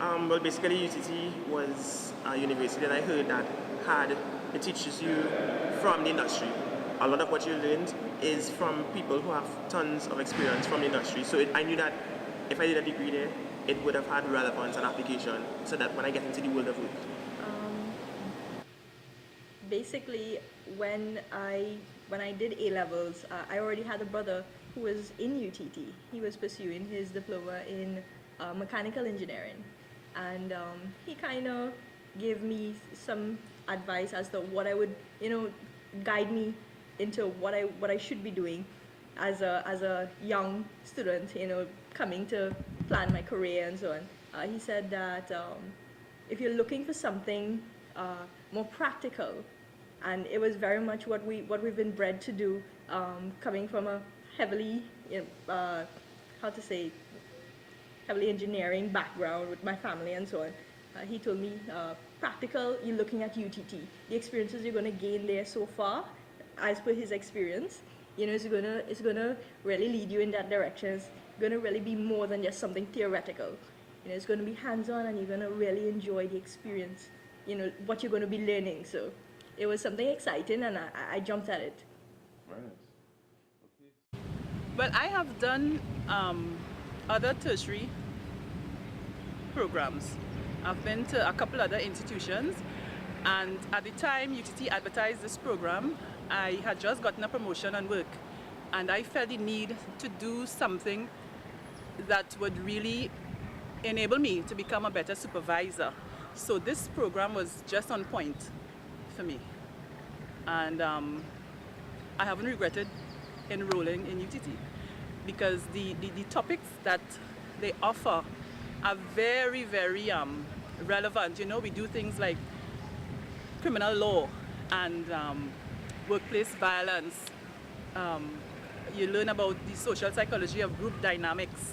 Well, basically UTT was a university that I heard that it teaches you from the industry. A lot of what you learned is from people who have tons of experience from the industry. So I knew that if I did a degree there, it would have had relevance and application so that when I get into the world of work. Basically, when I did A-levels, I already had a brother who was in UTT. He was pursuing his diploma in mechanical engineering, and he kind of gave me some advice as to what I would, guide me into what I should be doing as a young student, coming to plan my career and so on. He said that if you're looking for something more practical, and it was very much what we've been bred to do, coming from a heavily heavily engineering background with my family and so on. He told me, practical, you're looking at UTT. The experiences you're going to gain there so far, as per his experience, it's gonna really lead you in that direction. It's gonna really be more than just something theoretical. It's gonna be hands-on, and you're gonna really enjoy the experience. What you're gonna be learning. So it was something exciting, and I jumped at it. Right. Well, I have done other tertiary programs. I've been to a couple other institutions, and at the time UTT advertised this program, I had just gotten a promotion on work, and I felt the need to do something that would really enable me to become a better supervisor. So this program was just on point for me, and I haven't regretted enrolling in UTT because the topics that they offer are very, very relevant. We do things like criminal law and workplace violence. You learn about the social psychology of group dynamics,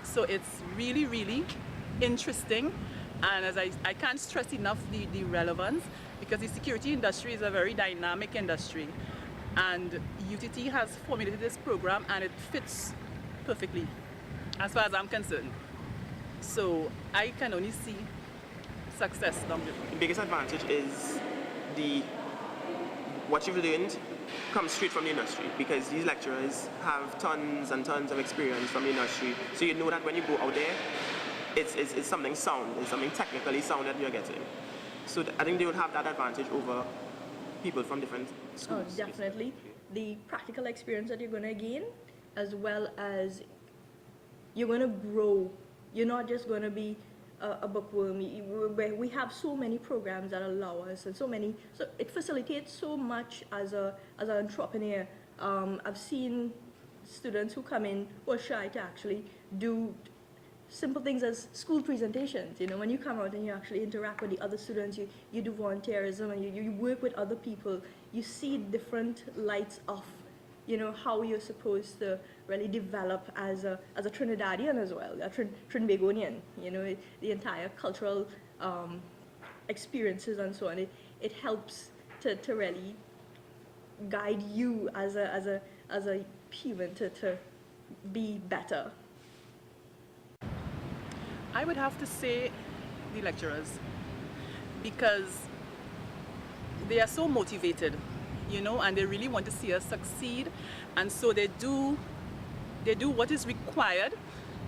so it's really, really interesting. And as I can't stress enough the relevance, because the security industry is a very dynamic industry, and UTT has formulated this program and it fits perfectly as far as I'm concerned. So I can only see success down the road. The biggest advantage is what you've learned comes straight from the industry, because these lecturers have tons and tons of experience from the industry. So you know that when you go out there, it's something sound, it's something technically sound that you're getting. So I think they would have that advantage over people from different schools. Oh, definitely. The practical experience that you're going to gain, as well as you're going to grow. You're not just going to be a bookworm. We have so many programs that allow us, and so it facilitates so much as an entrepreneur. I've seen students who come in who are shy to actually do simple things as school presentations. When you come out and you actually interact with the other students, you do volunteerism, and you work with other people, you see different lights of how you're supposed to really develop as a Trinidadian as well, a Trinbagonian, the entire cultural experiences and so on. It helps to really guide you as a human to be better. I would have to say the lecturers, because they are so motivated, and they really want to see us succeed, and so they do what is required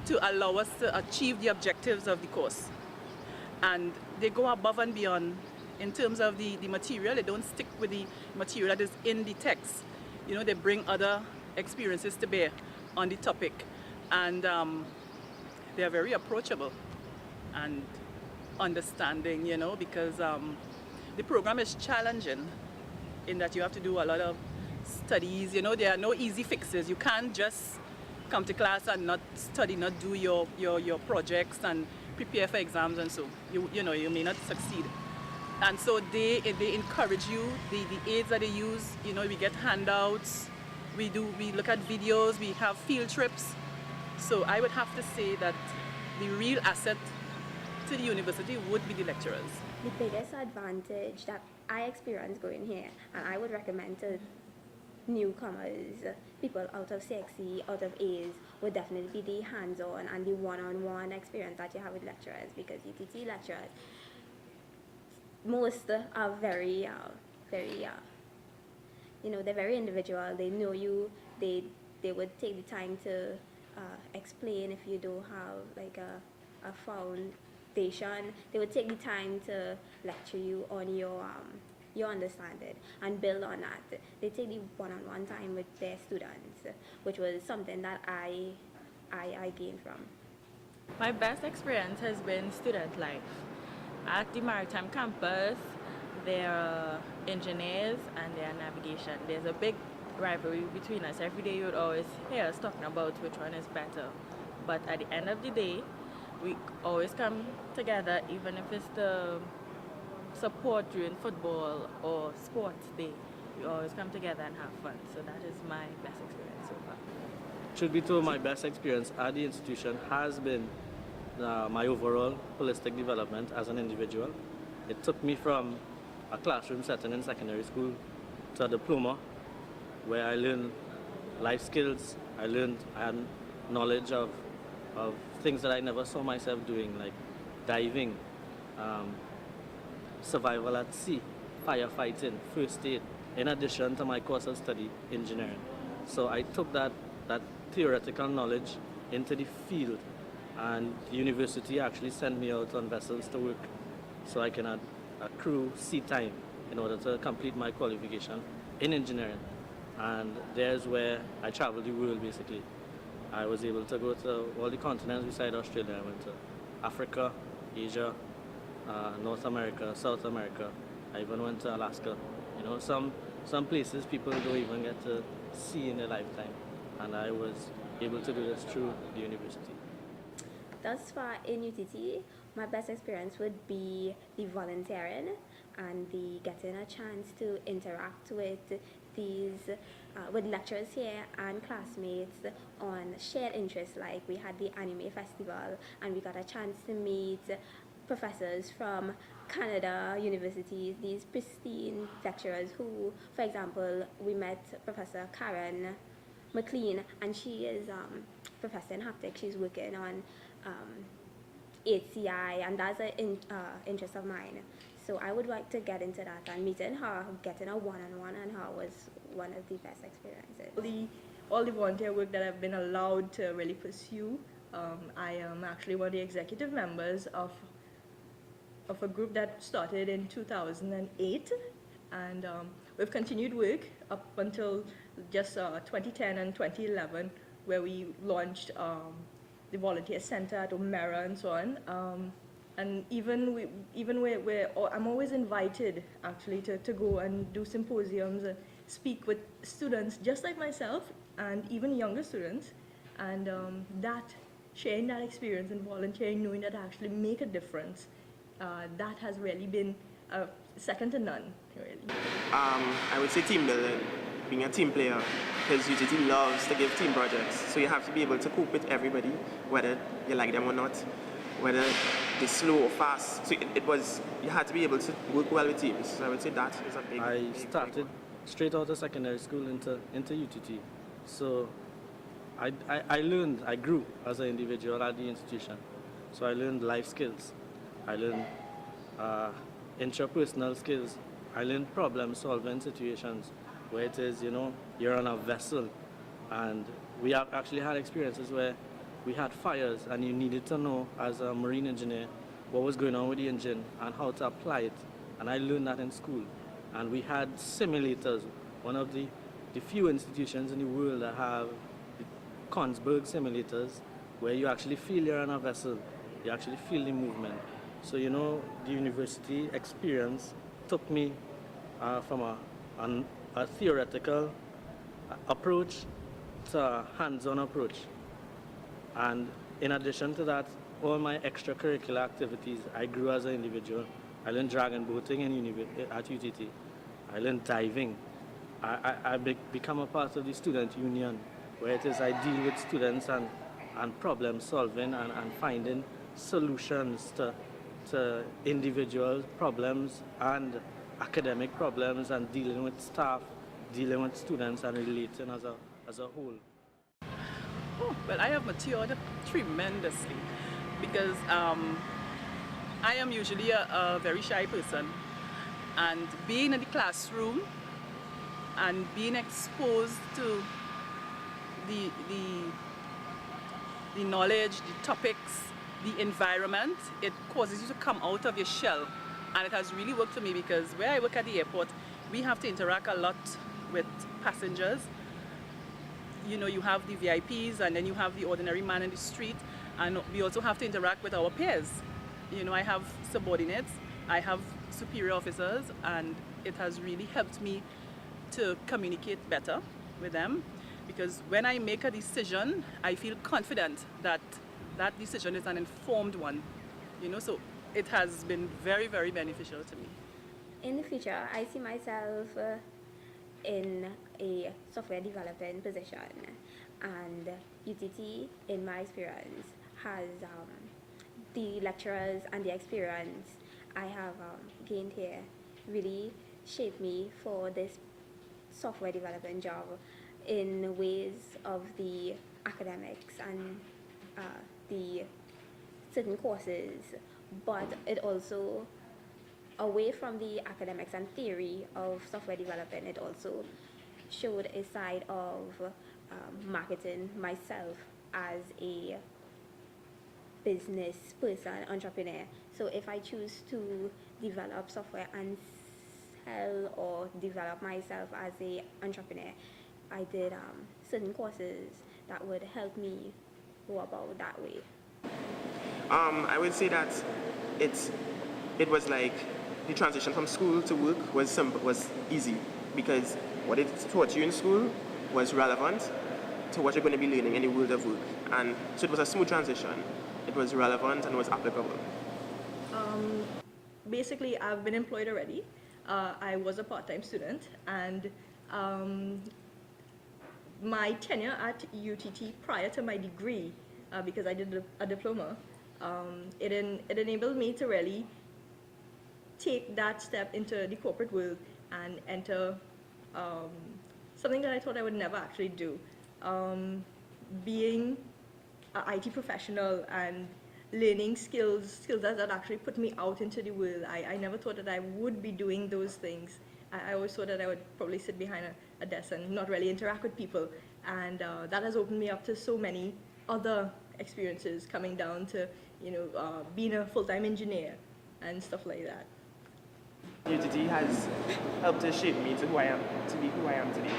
to allow us to achieve the objectives of the course. And they go above and beyond in terms of the material. They don't stick with the material that is in the text. They bring other experiences to bear on the topic, and they are very approachable and understanding, because the program is challenging in that you have to do a lot of studies. There are no easy fixes. You can't just come to class and not study, not do your projects and prepare for exams, and so you may not succeed. And so they encourage you. The aids that they use, we get handouts, we look at videos, we have field trips. So I would have to say that the real asset to the university would be the lecturers. The biggest advantage that I experienced going here, and I would recommend to newcomers, people out of CXC, out of A's, would definitely be the hands-on and the one-on-one experience that you have with lecturers, because UTT lecturers, most are very, they're very individual. They know you. They would take the time to explain if you don't have like a foundation. They would take the time to lecture you on your understanding and build on that. They take the one-on-one time with their students, which was something that I gained from. My best experience has been student life. At the Maritime campus, there are engineers and there are navigation. There's a big rivalry between us. Every day you would always hear us talking about which one is better. But at the end of the day, we always come together, even if it's the support during football or sports day. We always come together and have fun. So that is my best experience so far. Truth be told, my best experience at the institution has been my overall holistic development as an individual. It took me from a classroom setting in secondary school to a diploma where I learned life skills. I had knowledge of things that I never saw myself doing, like diving, survival at sea, firefighting, first aid, in addition to my course of study, engineering. So I took that theoretical knowledge into the field, and the university actually sent me out on vessels to work so I can accrue sea time in order to complete my qualification in engineering. And there's where I traveled the world basically. I was able to go to all the continents beside Australia. I went to Africa, Asia, North America, South America. I even went to Alaska. You know, some places people don't even get to see in their lifetime. And I was able to do this through the university. Thus far in UTT, my best experience would be the volunteering and the getting a chance to interact with with lecturers here and classmates on shared interests. Like we had the anime festival and we got a chance to meet professors from Canada universities, these pristine lecturers who, for example, we met Professor Karen McLean, and she is professor in haptics. She's working on HCI, and that's an interest of mine. So I would like to get into that, and meeting her, getting a one-on-one on her was one of the best experiences. All the volunteer work that I've been allowed to really pursue, I am actually one of the executive members of a group that started in 2008, and we've continued work up until just 2010 and 2011, where we launched the volunteer center at O'Mara and so on. And I'm always invited actually to go and do symposiums and speak with students just like myself and even younger students, and sharing that experience and volunteering, knowing that I actually make a difference, that has really been second to none, really. I would say team building, being a team player, because UTT loves to give team projects, so you have to be able to cope with everybody, whether you like them or not, whether they're slow or fast. So you had to be able to work well with teams. So I would say that is a big. I started straight out of secondary school into UTT. So I grew as an individual at the institution. So I learned life skills. I learned interpersonal skills. I learned problem solving situations where it is, you're on a vessel, and we have actually had experiences where we had fires and you needed to know as a marine engineer what was going on with the engine and how to apply it. And I learned that in school. And we had simulators, one of the few institutions in the world that have the Kongsberg simulators, where you actually feel you're on a vessel, you actually feel the movement. So the university experience took me from a theoretical approach to a hands-on approach. And in addition to that, all my extracurricular activities, I grew as an individual. I learned dragon boating at UTT. I learned diving. I become a part of the student union, where it is I deal with students and problem solving and finding solutions to individual problems and academic problems, and dealing with staff dealing with students and relating as a whole? Oh, well, I have matured tremendously because I am usually a very shy person, and being in the classroom and being exposed to the knowledge, the topics, the environment, it causes you to come out of your shell. And it has really worked for me because where I work at the airport, we have to interact a lot with passengers. You know, you have the VIPs and then you have the ordinary man in the street, and we also have to interact with our peers. You know, I have subordinates, I have superior officers, and it has really helped me to communicate better with them, because when I make a decision, I feel confident that that decision is an informed one. You know, so it has been very, very beneficial to me. In the future, I see myself in a software development position, and UTT, in my experience, has the lecturers and the experience I have gained here really shaped me for this software development job in ways of the academics and the certain courses, but it also, away from the academics and theory of software development, it also showed a side of marketing myself as a business person, entrepreneur. So if I choose to develop software and sell or develop myself as an entrepreneur, I did certain courses that would help me go about that way. I would say that it was like the transition from school to work was easy, because what it taught you in school was relevant to what you're going to be learning in the world of work, and so it was a smooth transition. It was relevant and was applicable. Basically, I've been employed already. I was a part-time student, and my tenure at UTT prior to my degree, because I did a diploma, it enabled me to really take that step into the corporate world and enter something that I thought I would never actually do. Being an IT professional and learning skills that actually put me out into the world. I never thought that I would be doing those things. I always thought that I would probably sit behind a desk and not really interact with people. And that has opened me up to so many other experiences, coming down to, being a full-time engineer and stuff like that. UTT has helped to shape me to be who I am today.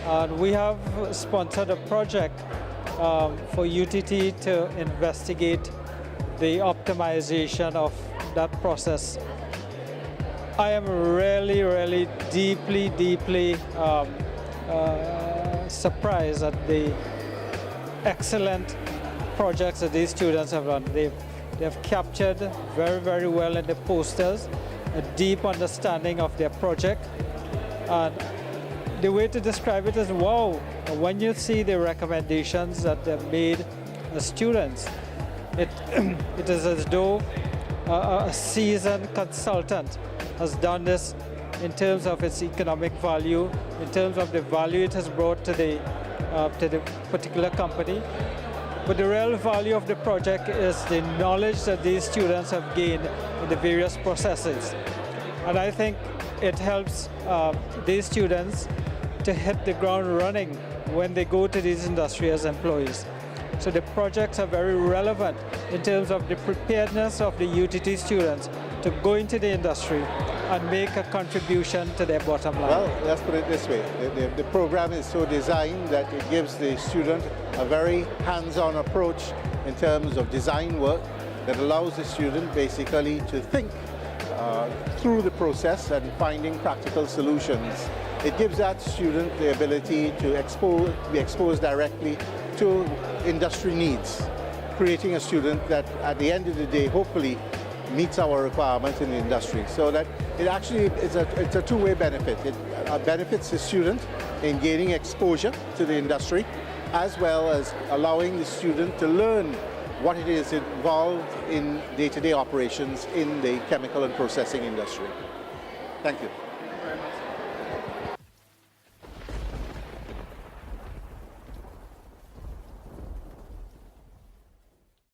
And we have sponsored a project for UTT to investigate the optimization of that process. I am really deeply surprised at the excellent projects that these students have done. They've captured very well in the posters a deep understanding of their project, and the way to describe it is, wow, when you see the recommendations that they've made as students, it is as though a seasoned consultant has done this in terms of its economic value, in terms of the value it has brought to the particular company. But the real value of the project is the knowledge that these students have gained in the various processes. And I think it helps these students to hit the ground running when they go to these industry as employees. So the projects are very relevant in terms of the preparedness of the UTT students to go into the industry and make a contribution to their bottom line. Well, let's put it this way. The program is so designed that it gives the student a very hands-on approach in terms of design work that allows the student basically to think through the process and finding practical solutions. It gives that student the ability to be exposed directly to industry needs, creating a student that at the end of the day hopefully meets our requirements in the industry. So that it actually it's a two-way benefit. It benefits the student in gaining exposure to the industry, as well as allowing the student to learn what it is involved in day-to-day operations in the chemical and processing industry. Thank you. Thank you very much.